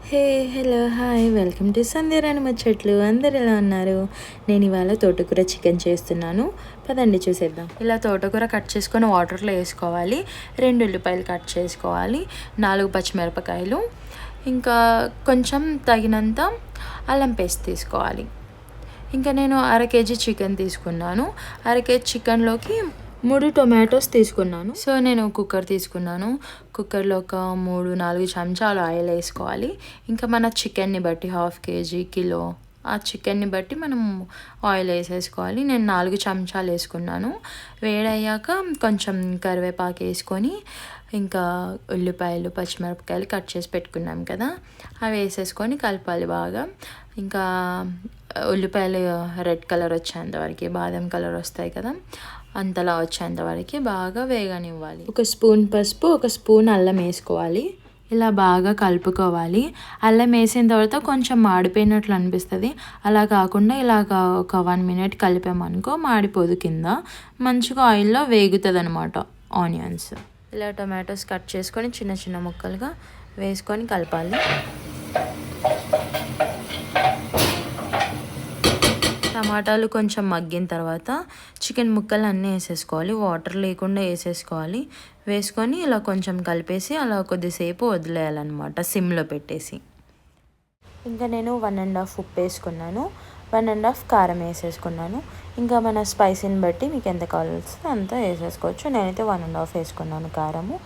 Hey hello hi welcome to Sandhyarani ముచ్చట్లు. అందరు ఎలా ఉన్నారు? నేను ఇవాళ తోటకూర చికెన్ చేస్తున్నాను. పదండి చూసేద్దాం. ఇలా తోటకూర కట్ చేసుకొని వాటర్లో వేసుకోవాలి. 2 ఉల్లిపాయలు కట్ చేసుకోవాలి, 4 పచ్చిమిరపకాయలు, ఇంకా కొంచెం తగినంత అల్లం పేస్ట్ తీసుకోవాలి. ఇంకా నేను 1/2 కేజీ చికెన్ తీసుకున్నాను. 1/2 కేజీ చికెన్లోకి 3 టొమాటోస్ తీసుకున్నాను. సో నేను కుక్కర్ తీసుకున్నాను. కుక్కర్లో ఒక 3-4 చెంచాలు ఆయిల్ వేసుకోవాలి. ఇంకా మన చికెన్ని బట్టి 1/2 కేజీ, కిలో ఆ చికెన్ని బట్టి మనం ఆయిల్ వేసేసుకోవాలి. నేను 4 చెంచాలు వేసుకున్నాను. వేడయ్యాక కొంచెం కరివేపాకు వేసుకొని, ఇంకా ఉల్లిపాయలు, పచ్చిమిరపకాయలు కట్ చేసి పెట్టుకున్నాం కదా, అవి వేసేసుకొని కలపాలి బాగా. ఇంకా ఉల్లిపాయలు రెడ్ కలర్ వచ్చేంతవరకు, బాదం కలర్ వస్తాయి కదా, అంతలా వచ్చేంతవరకు బాగా వేగనివ్వాలి. 1 స్పూన్ పసుపు, 1 స్పూన్ అల్లం వేసుకోవాలి. ఇలా బాగా కలుపుకోవాలి. అల్లం వేసిన తర్వాత కొంచెం మాడిపోయినట్లు అనిపిస్తుంది. అలా కాకుండా ఇలాగ ఒక 1 మినిట్ కలిపామనుకో మాడిపోదు, కింద మంచిగా ఆయిల్లో వేగుతుంది అనమాట ఆనియన్స్. ఇలా టొమాటోస్ కట్ చేసుకొని చిన్న చిన్న ముక్కలుగా వేసుకొని కలపాలి. టమాటాలు కొంచెం మగ్గిన తర్వాత చికెన్ ముక్కలు అన్నీ వేసేసుకోవాలి. వాటర్ లేకుండా వేసేసుకోవాలి. వేసుకొని ఇలా కొంచెం కలిపేసి అలా కొద్దిసేపు వదిలేయాలన్నమాట, సిమ్లో పెట్టేసి. ఇంకా నేను 1.5 ఉప్పు వేసుకున్నాను, 1.5 కారం వేసేసుకున్నాను. ఇంకా మన స్పైసీని బట్టి మీకు ఎంత కావాల్సి అంత వేసేసుకోవచ్చు. నేనైతే 1.5 వేసుకున్నాను కారము.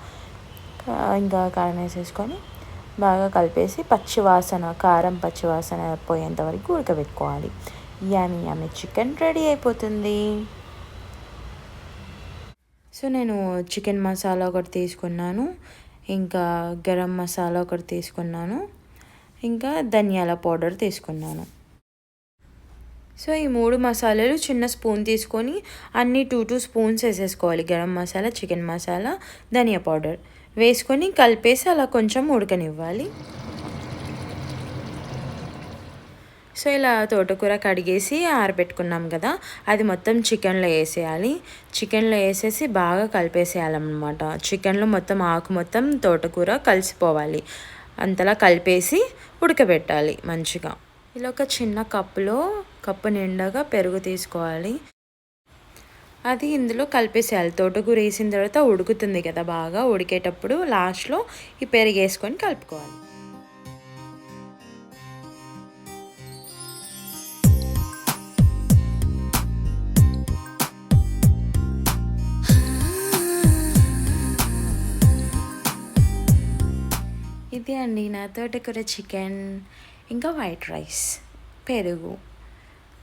ఇంకా కారం వేసేసుకొని బాగా కలిపేసి కారం పచ్చివాసన పోయేంత వరకు ఉడకబెట్టుకోవాలి. యామీ చికెన్ రెడీ అయిపోతుంది. సో నేను చికెన్ మసాలా ఒకటి తీసుకున్నాను, ఇంకా గరం మసాలా ఒకటి తీసుకున్నాను, ఇంకా ధనియాల పౌడర్ తీసుకున్నాను. సో ఈ 3 మసాలాలు చిన్న స్పూన్ తీసుకొని అన్నీ 2 స్పూన్స్ వేసేసుకోవాలి. గరం మసాలా, చికెన్ మసాలా, ధనియా పౌడర్ వేసుకొని కలిపేసి అలా కొంచెం ఉడకనివ్వాలి. సో ఇలా తోటకూర కడిగేసి ఆరబెట్టుకున్నాం కదా, అది మొత్తం చికెన్లో వేసేయాలి. చికెన్లో వేసేసి బాగా కలిపేసేయాలన్నమాట. చికెన్లో మొత్తం ఆకు మొత్తం తోటకూర కలిసిపోవాలి. అంతలా కలిపేసి ఉడకబెట్టాలి మంచిగా. ఇలా ఒక చిన్న కప్పు నిండాగా పెరుగు తీసుకోవాలి. అది ఇందులో కలిపేసేయాలి. తోటకూర వేసిన తర్వాత ఉడుకుతుంది కదా, బాగా ఉడికేటప్పుడు లాస్ట్లో ఈ పెరుగు వేసుకొని కలుపుకోవాలి. ఇది అండి నా తోటకూర చికెన్, ఇంకా వైట్ రైస్, పెరుగు.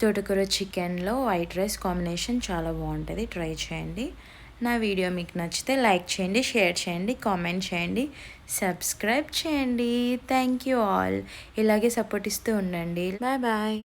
తోటకూర చికెన్లో వైట్ రైస్ కాంబినేషన్ చాలా బాగుంటుంది, ట్రై చేయండి. నా వీడియో మీకు నచ్చితే లైక్ చేయండి, షేర్ చేయండి, కామెంట్ చేయండి, సబ్స్క్రైబ్ చేయండి. Thank you all. ఇలాగే సపోర్ట్ ఇస్తూ ఉండండి. Bye bye.